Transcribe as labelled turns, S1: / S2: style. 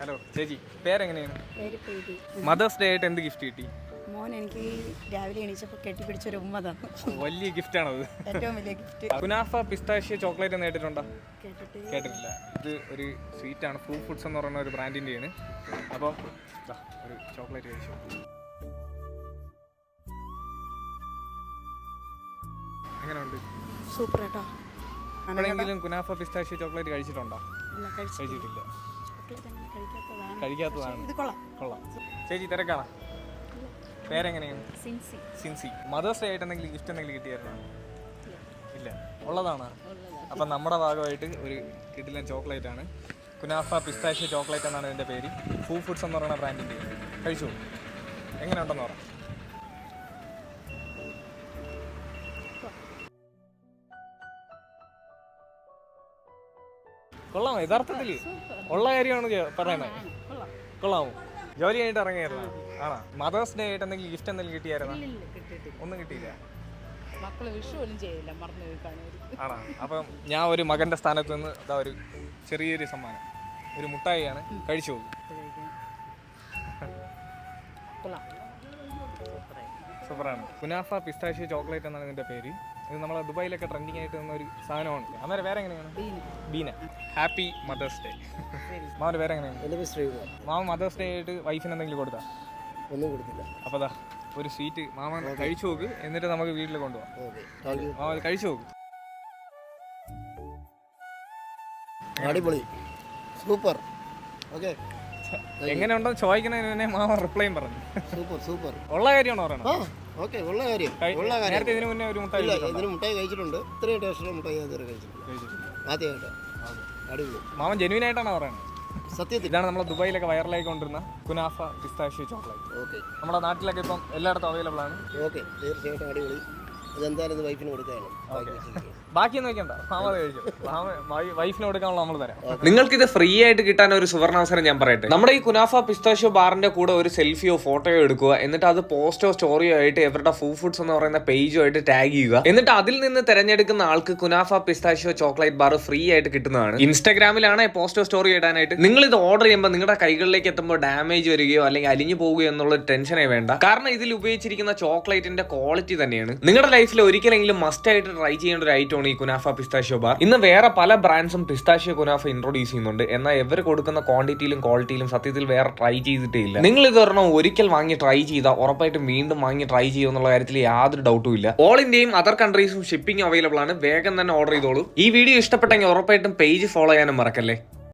S1: Hello ചേച്ചി, പേരെങ്ങനെയാണ്? Mothers day ആയിട്ട് എന്ത് ഗിഫ്റ്റ് കിട്ടി?
S2: മോൻ എനിക്ക് രാവിലെ എണീച്ചപ്പോൾ കെട്ടിപ്പിടിച്ചൊരു ഉമ്മ തന്നു.
S1: വലിയ ഗിഫ്റ്റ് ആണത്,
S2: ഏറ്റവും വലിയ ഗിഫ്റ്റ്.
S1: കുനാഫ പിസ്താഷ്യ ചോക്ലേറ്റ് എന്ന് കേട്ടിട്ടുണ്ടോ?
S2: കേട്ടിട്ട്
S1: കേട്ടിട്ടില്ല. ഇത് ഒരു സ്വീറ്റാണ്, ഫ്രൂട്ട് ഫുഡ്സ് എന്ന് പറയുന്ന ഒരു ബ്രാൻഡിൻ്റെയാണ്. അപ്പോൾ ഒരു ചോക്ലേറ്റ് കഴിച്ചു. എങ്ങനെയുണ്ട്?
S2: സൂപ്പർ കേട്ടോ.
S1: എപ്പോഴെങ്കിലും കുനാഫ പിസ്താഷ്യ ചോക്ലേറ്റ് കഴിച്ചിട്ടുണ്ടോ? കഴിച്ചിട്ടില്ല. കഴിക്കാത്തതാണ്.
S2: ഇത് കൊള്ളാം.
S1: കൊള്ളാം. ചേച്ചി തിരക്കാണ്. പേരെങ്ങനെയാണ്? സിൻസി. മദേഴ്സ് ഡേ ആയിട്ട് എന്തെങ്കിലും ഗിഫ്റ്റ് എന്തെങ്കിലും കിട്ടിയായിരുന്നോ? ഇല്ല. ഉള്ളതാണ്. അപ്പം നമ്മുടെ ഭാഗമായിട്ട് ഒരു കിടിലൻ ചോക്ലേറ്റ് ആണ്. കുനാഫ പിസ്താഷ്യ ചോക്ലേറ്റ് എന്നാണ് ഇതിൻ്റെ പേര്. ഫ്രൂട്ട് ഫുഡ്സ് എന്ന് പറയുന്ന ബ്രാൻഡിൻ്റെ. കഴിച്ചു. എങ്ങനെയുണ്ടെന്ന് പറയാം. കൊള്ളാമോ? യഥാർത്ഥത്തിൽ ഉള്ള കാര്യമാണ് പറയുന്നത്. കൊള്ളാമോ? ജോലി കഴിഞ്ഞിട്ട് ഇറങ്ങിയായിരുന്നു? ആണോ? മദേഴ്സ് ഡേ ആയിട്ട് എന്തെങ്കിലും ഗിഫ്റ്റ് എന്തെങ്കിലും കിട്ടിയായിരുന്നോ? ഒന്നും കിട്ടിയില്ല. ആണോ? അപ്പം ഞാൻ ഒരു മകന്റെ സ്ഥാനത്ത് നിന്ന് ഇതാ ഒരു ചെറിയൊരു സമ്മാനം, ഒരു മുട്ടായിയാണ്. കഴിച്ചു പോകും. സൂപ്പറാണ്. കുനാഫ പിസ്താഷ്യ ചോക്ലേറ്റ് എന്നാണ് ഇതിന്റെ പേര്. ഇത് നമ്മളെ ദുബായിലൊക്കെ ട്രെൻഡിങ് ആയിട്ട് നിന്ന ഒരു സാധനമാണ്. അന്നേരം വേറെ എങ്ങനെയാണ്? ബീന. Happy mother's day. മാമന്റെ പേര് എങ്ങനെയാണ്? മാമ മദേഴ്സ് ഡേ ആയിട്ട് വൈഫിന് എന്തെങ്കിലും കൊടുത്താ?
S3: ഒന്നും കൊടുത്തില്ല.
S1: അപ്പോൾ അതാ ഒരു സ്വീറ്റ് മാമൻ കഴിച്ചു നോക്ക്, എന്നിട്ട് നമുക്ക് വീട്ടിൽ കൊണ്ടുപോകാം. മാമ കഴിച്ചു നോക്ക്.
S3: അടിപൊളി, സൂപ്പർ. ഓക്കെ,
S1: എങ്ങനെയുണ്ടെന്ന് ചോദിക്കുന്നതിന് തന്നെ മാമൻ റിപ്ലൈയും പറഞ്ഞു.
S3: Super super.
S1: ഉള്ള കാര്യമാണോ പറയണത്?
S3: ഓക്കെ, ഉള്ള കാര്യം.
S1: നേരത്തെ ഇതിനു മുന്നേ ഒരു മുട്ടായി
S3: ഇതിന് മുട്ടായി കഴിച്ചിട്ടുണ്ട്. ഇത്രയും ടേസ്റ്റുള്ള മുട്ടായി അതുവരെ കഴിച്ചിട്ടുണ്ട്. ആദ്യമായിട്ട്. അടിപൊളി.
S1: മാമൻ ജെന്യൂൻ ആയിട്ടാണ് പറയുന്നത്.
S3: സത്യത്തിൽ
S1: ഇതാണ് നമ്മളെ ദുബായിലൊക്കെ വൈറലായിക്കൊണ്ടിരുന്ന കുനാഫ പിസ്താഷ്യ ചോക്ലേറ്റ്.
S3: ഓക്കെ,
S1: നമ്മുടെ നാട്ടിലൊക്കെ ഇപ്പം എല്ലായിടത്തും അവൈലബിൾ ആണ്.
S3: ഓക്കെ, തീർച്ചയായിട്ടും അടിപൊളി. അതെന്തായാലും ഇത് വൈഫിന് കൊടുക്കാനാണ്.
S1: ബാക്കിയൊന്നും വെക്കണ്ട, മാമ കഴിച്ചു. വൈഫിന് കൊടുക്കാനുള്ള നമ്മൾ തരാം.
S4: നിങ്ങൾക്കിത് ഫ്രീ ആയിട്ട് കിട്ടാൻ ഒരു സുവർണാവസരം ഞാൻ പറയട്ടെ. നമ്മുടെ ഈ കുനാഫ പിസ്താഷ്യോ ബാറിന്റെ കൂടെ ഒരു സെൽഫിയോ ഫോട്ടോയോ എടുക്കുക, എന്നിട്ട് അത് പോസ്റ്റോ സ്റ്റോറിയോ ആയിട്ട് ഇവരുടെ ഫുഡ്സ് എന്ന് പറയുന്ന പേജോ ആയിട്ട് ടാഗ് ചെയ്യുക. എന്നിട്ട് അതിൽ നിന്ന് തിരഞ്ഞെടുക്കുന്ന ആൾക്ക് kunafa pistachio chocolate bar free ആയിട്ട് കിട്ടുന്നതാണ്. ഇൻസ്റ്റാഗ്രാമിലാണ് പോസ്റ്റോ സ്റ്റോറി ഇടാനായിട്ട്. നിങ്ങൾ ഇത് ഓർഡർ ചെയ്യുമ്പോൾ നിങ്ങളുടെ കൈകളിലേക്ക് എത്തുമ്പോൾ ഡാമേജ് വരികയോ അല്ലെങ്കിൽ അലിഞ്ഞു പോകുകയോ എന്നുള്ള ടെൻഷനേ വേണ്ട. കാരണം ഇതിൽ ഉപയോഗിച്ചിരിക്കുന്ന ചോക്ലേറ്റിന്റെ ക്വാളിറ്റി തന്നെയാണ്. നിങ്ങളുടെ ലൈഫിൽ ഒരിക്കലെങ്കിലും മസ്റ്റ് ആയിട്ട് ട്രൈ ചെയ്യേണ്ട ഒരു ഐറ്റമാണ് ഈ കുനാഫ പിസ്താഷ്യോ ബാർ. ഇന്ന് വേറെ പല ബ്രാൻഡ്സും പിസ്താഷ്യോ കുനാഫ ഇൻട്രൊഡ്യൂസ് ചെയ്യുന്നുണ്ട്. എന്നാൽ ഇവർ കൊടുക്കുന്ന ക്വാണ്ടിറ്റിയിലും ക്വാളിറ്റിയിലും സത്യത്തിൽ വേറെ ട്രൈ ചെയ്തിട്ടേ ഇല്ല. നിങ്ങൾ ഇത് ഒരിക്കൽ വാങ്ങി ട്രൈ ചെയ്താൽ ഉറപ്പായിട്ടും വീണ്ടും വാങ്ങി ട്രൈ ചെയ്യുമെന്നുള്ള കാര്യത്തിൽ യാതൊരു ഡൗട്ടും ഇല്ല. ഓൾ ഇന്ത്യയും അതർ കൺട്രീസും ഷിപ്പിംഗ് അവൈലബിൾ ആണ്. വേഗം തന്നെ ഓർഡർ ചെയ്തോളൂ. ഈ വീഡിയോ ഇഷ്ടപ്പെട്ടെങ്കിൽ ഉറപ്പായിട്ടും പേജ് ഫോളോ ചെയ്യാനും മറക്കല്ലേ.